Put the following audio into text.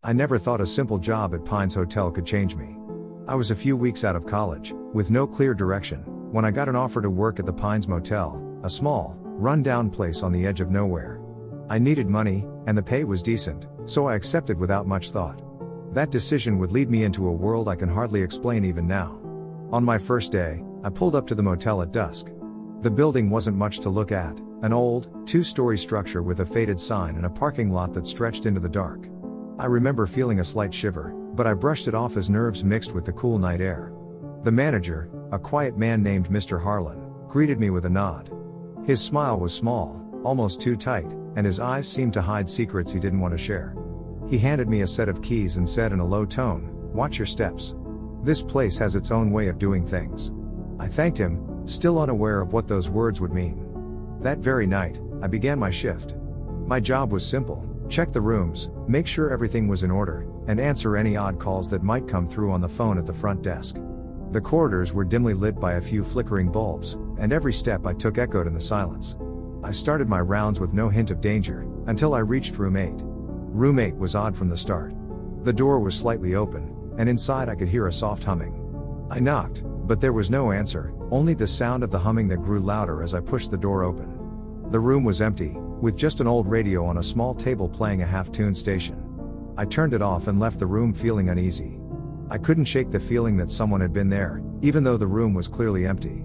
I never thought a simple job at Pines Hotel could change me. I was a few weeks out of college, with no clear direction, when I got an offer to work at the Pines Motel, a small, run-down place on the edge of nowhere. I needed money, and the pay was decent, so I accepted without much thought. That decision would lead me into a world I can hardly explain even now. On my first day, I pulled up to the motel at dusk. The building wasn't much to look at, an old, two-story structure with a faded sign and a parking lot that stretched into the dark. I remember feeling a slight shiver, but I brushed it off as nerves mixed with the cool night air. The manager, a quiet man named Mr. Harlan, greeted me with a nod. His smile was small, almost too tight, and his eyes seemed to hide secrets he didn't want to share. He handed me a set of keys and said in a low tone, "Watch your steps. This place has its own way of doing things." I thanked him, still unaware of what those words would mean. That very night, I began my shift. My job was simple: check the rooms, make sure everything was in order, and answer any odd calls that might come through on the phone at the front desk. The corridors were dimly lit by a few flickering bulbs, and every step I took echoed in the silence. I started my rounds with no hint of danger, until I reached room 8. Room 8 was odd from the start. The door was slightly open, and inside I could hear a soft humming. I knocked, but there was no answer, only the sound of the humming that grew louder as I pushed the door open. The room was empty, with just an old radio on a small table playing a half-tuned station. I turned it off and left the room feeling uneasy. I couldn't shake the feeling that someone had been there, even though the room was clearly empty.